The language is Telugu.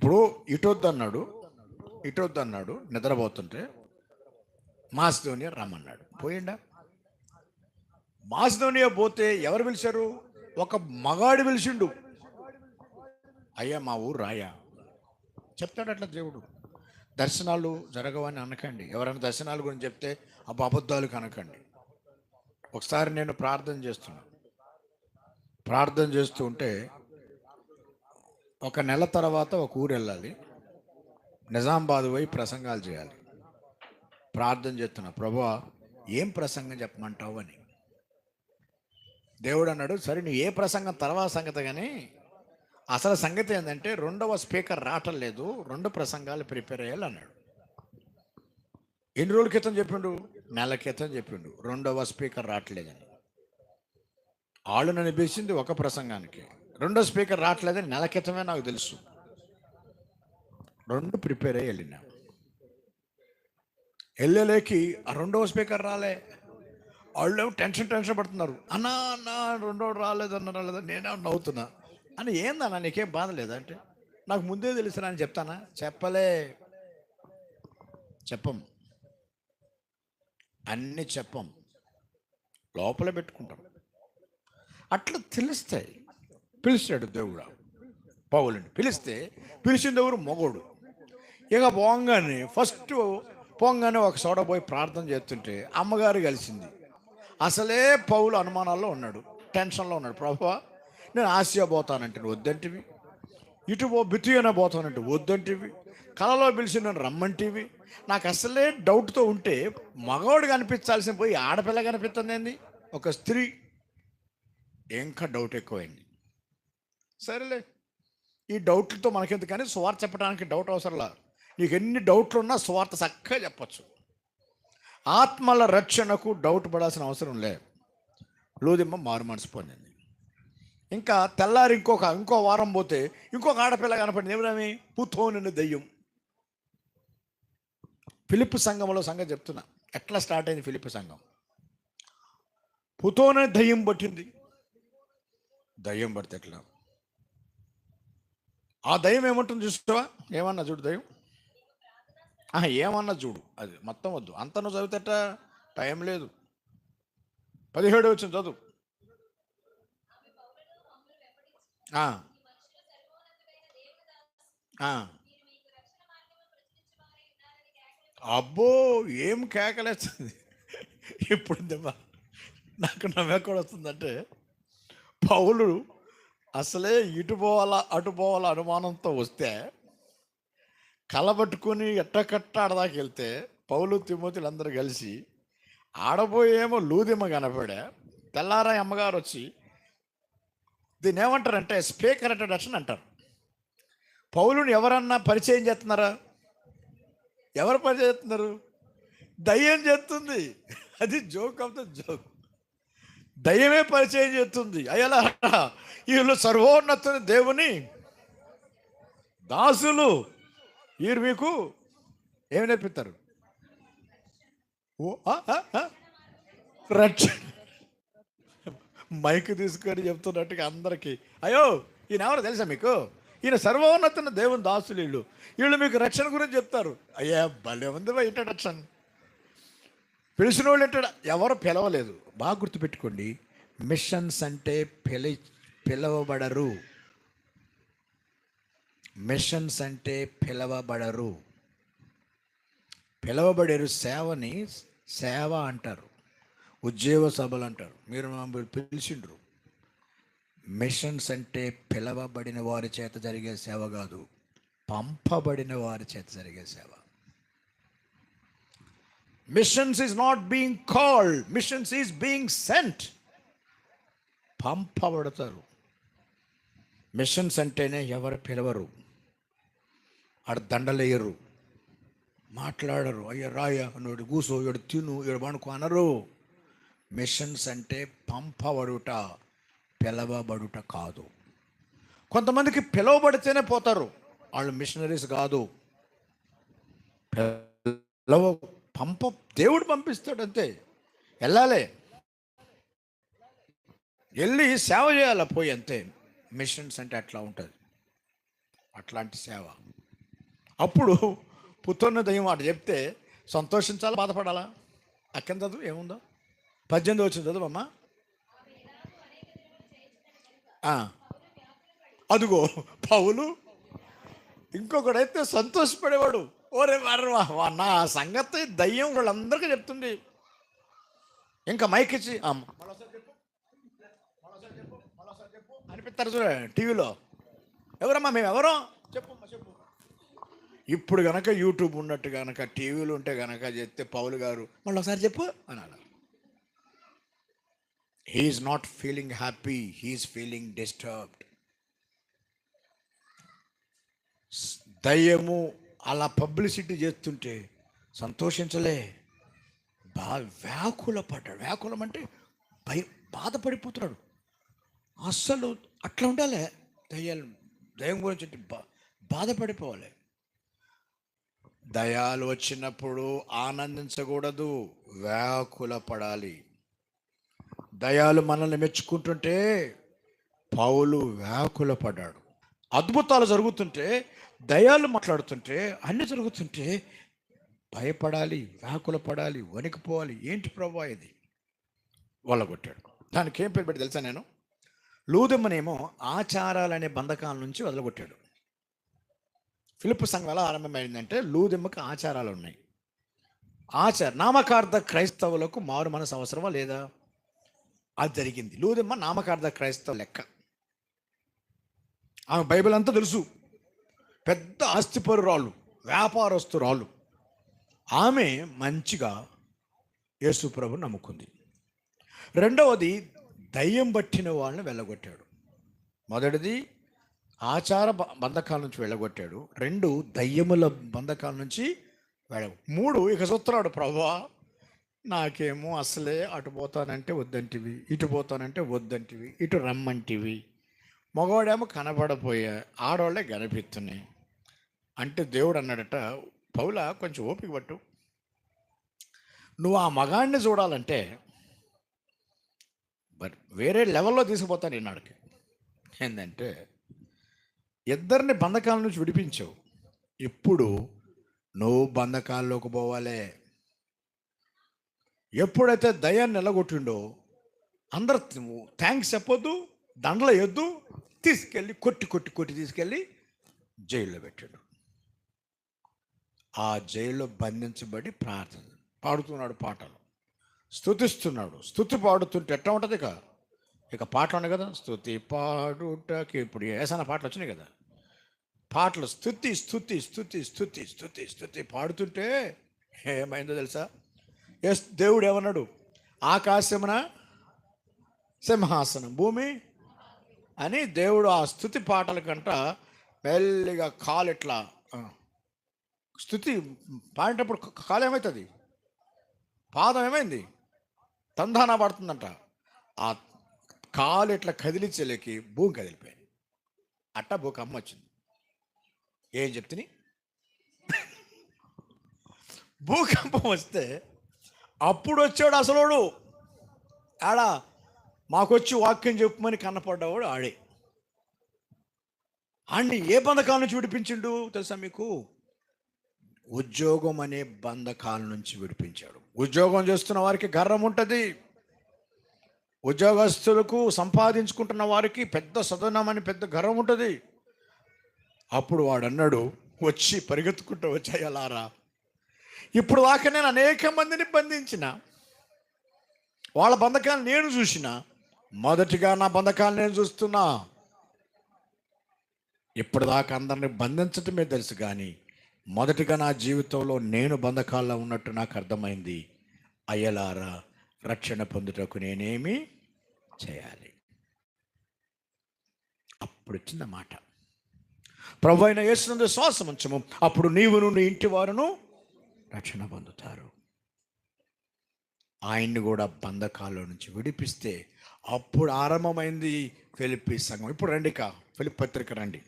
ఇప్పుడు ఇటొద్దన్నాడు నిద్రపోతుంటే మాసిదోనియా రమ్మన్నాడు. పోయిండా? మాసిదోనియా పోతే ఎవరు పిలిచారు? ఒక మగాడు పిలిచిండు. అయ్యా మా ఊరు రాయా చెప్తాడు. అట్లా దేవుడు దర్శనాలు జరగవని అనకండి. ఎవరైనా దర్శనాల గురించి చెప్తే అబద్ధాలు కనకండి. ఒకసారి నేను ప్రార్థన చేస్తూ ఉంటే ఒక నెల తర్వాత ఒక ఊరు వెళ్ళాలి, నిజామాబాద్ పోయి ప్రసంగాలు చేయాలి. ప్రార్థన చేస్తున్నా, ప్రభువా ఏం ప్రసంగం చెప్పమంటావు అని. దేవుడు అన్నాడు, సరే నువ్వు ఏ ప్రసంగం తర్వాత సంగతి, కానీ అసలు సంగతి ఏంటంటే రెండవ స్పీకర్ రావటం లేదు, 2 ప్రసంగాలు ప్రిపేర్ అయ్యాలి అన్నాడు. ఎన్ని రోజుల క్రితం చెప్పిండు? నెల క్రితం చెప్పిండు రెండవ స్పీకర్ రావట్లేదని. వాళ్ళు నన్ను పిలిచింది ఒక ప్రసంగానికి, 2వ స్పీకర్ రావట్లేదని నెల క్రితమే నాకు తెలుసు. 2 ప్రిపేర్ అయ్యి వెళ్ళినా. వెళ్ళలేకి ఆ 2వ స్పీకర్ రాలే. వాళ్ళు టెన్షన్ పడుతున్నారు. అన్నా 2వ రాలేదన్నా నేనే నవ్వుతున్నా. అని ఏందన్నా నీకేం బాధ లేదా అంటే, నాకు ముందే తెలుసు అని చెప్తానా? చెప్పం, అన్నీ చెప్పం, లోపల పెట్టుకుంటాం. అట్లా తెలుస్తాయి. పిలిచాడు దేవుడు పౌలుని. పిలిచింది ఎవరు? మొగోడు. ఇక పోగానే ఒక చోట పోయి ప్రార్థన చేస్తుంటే అమ్మగారు కలిసింది. అసలే పౌలు అనుమానాల్లో ఉన్నాడు, టెన్షన్లో ఉన్నాడు. ప్రభువా నేను ఆసియా పోతానంటే వద్దంటివి, బితుయన పోతానంటే వద్దంటివి, కళలో పిలిచి నన్ను రమ్మంటివి. నాకు అసలే డౌట్తో ఉంటే మగవాడు కనిపించాల్సిన పోయి ఆడపిల్ల కనిపిస్తుంది ఏంది, ఒక స్త్రీ. ఇంకా డౌట్ ఎక్కువైంది. సరేలే, ఈ డౌట్లతో మనకెందుకు, కానీ సువార్త చెప్పడానికి డౌట్ అవసరంలా. నీకు ఎన్ని డౌట్లు ఉన్నా సువార్త చక్కగా చెప్పచ్చు. ఆత్మల రక్షణకు డౌట్ పడాల్సిన అవసరం లేదు. లూదిమ్మ మారు మనసు పొందింది. ఇంకా తెల్లారి ఇంకో వారం పోతే ఇంకొక ఆడపిల్ల కనపడింది. ఎవరమి? పుతోని దెయ్యం. ఫిలిప్పు సంఘంలో సంగతి చెప్తున్నా, ఎట్లా స్టార్ట్ అయింది ఫిలిప్పు సంఘం. పుతోని దయ్యం పట్టింది. దయ్యం పడితే ఎట్లా? ఆ దయ్యం ఏమంటుంది చూస్తావా? ఏమన్నా చూడు దయ్యం, ఏమన్నా చూడు. అది మొత్తం వద్దు, అంత నువ్వు చదివితేట టైం లేదు. 17 వచ్చింది చదువు. అబ్బో ఏం కేకలేస్తుంది ఇప్పుడు దెబ్బ. నాకు నవ్వెక్కడ వస్తుందంటే, పౌలు అసలే ఇటు పోవాలా అటు పోవాలా అనుమానంతో వస్తే, కలబట్టుకుని ఎట్టకట్ట ఆడదాకి వెళ్తే పౌలు తిమోతిలు అందరూ కలిసి ఆడబోయేమో లూదిమ్మ కనపడా. తెల్లారా అమ్మగారు వచ్చి, దీన్ని ఏమంటారంటే స్పీకర్ ఇంట్రడక్షన్ అంటారు. పౌలుని ఎవరన్నా పరిచయం చేస్తున్నారా? ఎవరు పరిచయం చేస్తున్నారు? దయ్యం చేస్తుంది. అది జోక్ ఆఫ్ ద జోక్. దయ్యమే పరిచయం చేస్తుంది. అయ్యలా వీళ్ళు సర్వోన్నత దేవుని దాసులు, వీరు మీకు ఏమి నేర్పిస్తారు? రక్ష మైక్ తీసుకొని చెప్తున్నట్టుగా అందరికీ, అయ్యో ఈయన ఎవరో తెలుసా మీకు? ఈయన సర్వోన్నత దేవుని దాసులు, వీళ్ళు మీకు రక్షణ గురించి చెప్తారు. అయ్యా భలే ఉంది ఇంట్రడక్షన్. పిలిచిన వాళ్ళు ఎవరు పిలవలేదు. బాగా గుర్తుపెట్టుకోండి, మిషన్స్ అంటే పిలవబడరు. మిషన్స్ అంటే పిలవబడరు. పిలవబడేరు. సేవని సేవ అంటారు, ఉద్యోగ సభలు అంటారు. మీరు మమ్మల్ని పిలిచిండ్రు. మిషన్స్ అంటే పిలవబడిన వారి చేత జరిగే సేవ కాదు, పంపబడిన వారి చేత జరిగే సేవ. Missions is not being called, missions is being sent. పంపబడతారు. మిషన్స్ అంటేనే ఎవరు పిలవరు, ఆడ దండలేయరు, మాట్లాడరు. అయ్యా రాయ, నువ్వు కూసో, ఇడు తిను, ఇడు పనుకో అనరు. మిషన్స్ అంటే పంపబడుట, పిలవబడుట కాదు. కొంతమందికి పిలవబడితేనే పోతారు, వాళ్ళు మిషనరీస్ కాదు. దేవుడు పంపిస్తాడు అంతే. వెళ్ళాలి, వెళ్ళి సేవ చేయాలి పోయి, అంతే. మిషన్స్ అంటే అట్లా ఉంటుంది. అట్లాంటి సేవ. అప్పుడు పుత్రుని దయ్యం వాడు చెప్తే సంతోషించాలా, బాధపడాలా? అక్కడ చదువు ఏముందో 18 వచ్చింది చదువు అమ్మా. అదుగో పౌలు ఇంకొకడైతే సంతోషపడేవాడు. ఓరే వర్వా నా సంగతి దయ్యం వాళ్ళందరికీ చెప్తుంది. ఇంకా మైక్ ఇచ్చి అనిపిస్తారు చూడ టీవీలో, ఎవరమ్మా మేము ఎవరో చెప్పమ్మా చెప్పు. ఇప్పుడు గనక యూట్యూబ్ ఉన్నట్టు గనక టీవీలు ఉంటే గనక చెప్తే పౌలు గారు మళ్ళీ ఒకసారి చెప్పు అనాలి. He's not feeling happy, he's feeling disturbed. దయ్యము అలా పబ్లిసిటీ చేస్తుంటే సంతోషించలే, వ్యాకుల పడ్డాడు. వ్యాకులం అంటే బాధపడిపోతున్నాడు. అస్సలు అట్లా ఉండాలి. దయ్యం గురించి బాధపడిపోవాలి. దయాలు వచ్చినప్పుడు ఆనందించకూడదు, వ్యాకుల పడాలి. దయాలు మనల్ని మెచ్చుకుంటుంటే పౌలు వ్యాకుల పడ్డాడు. అద్భుతాలు జరుగుతుంటే, దయాలు మాట్లాడుతుంటే, అన్నీ జరుగుతుంటే భయపడాలి, వ్యాకుల పడాలి, వణికిపోవాలి. ఏంటి ప్రభా ఇది? వల్లగొట్టాడు. దానికి ఏం పేరు పెట్టి తెలుసా నేను? లూదెమ్మనేమో ఆచారాలనే బంధకాల నుంచి వదలగొట్టాడు. ఫిలిప్పు సంఘం ఎలా ఆరంభమైందంటే లూదెమ్మకి ఆచారాలు ఉన్నాయి. నామకార్థ క్రైస్తవులకు మారు మనసు అవసరమా లేదా? అది జరిగింది. లూదెమ్మ నామకార్థ క్రైస్తవ లెక్క. ఆమె బైబిల్ అంతా తెలుసు, పెద్ద ఆస్తిపరురాలు, వ్యాపారస్తురాలు. ఆమె మంచిగా యేసు ప్రభువుని నమ్ముకుంది. రెండవది దయ్యం పట్టిన వాళ్ళని వెళ్ళగొట్టాడు. మొదటిది ఆచార బంధకాల నుంచి వెళ్ళగొట్టాడు. 2 దయ్యముల బంధకాల నుంచి వెళ్ళ. 3 ఇక చూస్తున్నాడు, ప్రభువా నాకేమో అసలే అటు పోతానంటే వద్దంటివి, ఇటు పోతానంటే వద్దంటివి, ఇటు రమ్మంటివి. మగవాడేమో కనపడపోయా, ఆడవాళ్ళే కనిపిస్తున్నాయి అంటే దేవుడు అన్నాడట, పౌలా కొంచెం ఓపిక పట్టు, నువ్వు ఆ మగాడిని చూడాలంటే వేరే లెవెల్లో తీసుకుపోతాను ఈనాడికి. ఏంటంటే ఇద్దరిని బంధకాల నుంచి విడిపించావు, ఇప్పుడు నువ్వు బంధకాల్లోకి పోవాలి. ఎప్పుడైతే దయాన్ని నిలగొట్టిండో అందరు థ్యాంక్స్ చెప్పొద్దు, దండలు వేయొద్దు, తీసుకెళ్ళి కొట్టి తీసుకెళ్ళి జైల్లో పెట్టాడు. ఆ జైల్లో బంధించబడి ప్రార్థన పాడుతున్నాడు, పాటలు స్తుతిస్తున్నాడు. స్తుతి పాడుతుంటే ఎట్లా ఉంటుంది? ఇక పాటలు ఉన్నాయి కదా, స్తుతి పాడుటకి ఇప్పుడు ఏసన పాటలు వచ్చినాయి కదా, పాటలు స్తుతి స్తుతి స్తుతి స్తుతి స్తుతి స్తుతి పాడుతుంటే ఏమైందో తెలుసా? దేవుడు ఏమన్నాడు? ఆకాశమున సింహాసనం, భూమి అని దేవుడు ఆ స్తుతి పాటల కంట మెల్లిగా కాలు ఇట్లా స్తుతి పాడేటప్పుడు కాలు ఏమవుతుంది? పాదం ఏమైంది? తందానా పడుతుందంట. ఆ కాలు ఇట్లా కదిలించలేకి భూమి కదిలిపోయింది. అట్టా భూకంపం వచ్చింది. ఏం చెప్తుని? భూకంపం వస్తే అప్పుడు వచ్చాడు అసలోడు. ఆడా మాకొచ్చి వాక్యం చెప్పమని కన్నపడ్డవాడు ఆడే. ఆడిని ఏ బంధకాల నుంచి విడిపించిండు తెలుసా మీకు? ఉద్యోగం అనే బంధకాల నుంచి విడిపించాడు. ఉద్యోగం చేస్తున్న వారికి గర్వం ఉంటుంది, ఉద్యోగస్తులకు సంపాదించుకుంటున్న వారికి పెద్ద సదనమని పెద్ద గర్వం ఉంటుంది. అప్పుడు వాడు అన్నాడు, వచ్చి పరిగెత్తుకుంటూ వచ్చాయలారా, ఇప్పుడు దాకా నేను అనేక మందిని బంధించిన, వాళ్ళ బంధకాలు నేను చూసిన, మొదటిగా నా బంధకాలు నేను చూస్తున్నా. ఇప్పటిదాకా అందరిని బంధించటమే తెలుసు, కానీ మొదటిగా నా జీవితంలో నేను బంధకాల్లో ఉన్నట్టు నాకు అర్థమైంది. అయ్యలారా, రక్షణ పొందుటకు నేనేమి చేయాలి? అప్పుడు వచ్చింది మాట, ప్రభు అయిన యేసునందు శ్వాసం ఉంచము, అప్పుడు నీవు నుండి ఇంటి వారును రక్షణ పొందుతారు. ఆయన్ని కూడా బంధకాల్లో నుంచి విడిపిస్తే అప్పుడు ఆరంభమైంది ఫిలిప్పీ సంఘం. ఇప్పుడు రండి, ఫిలిప్పీ పత్రిక రండి.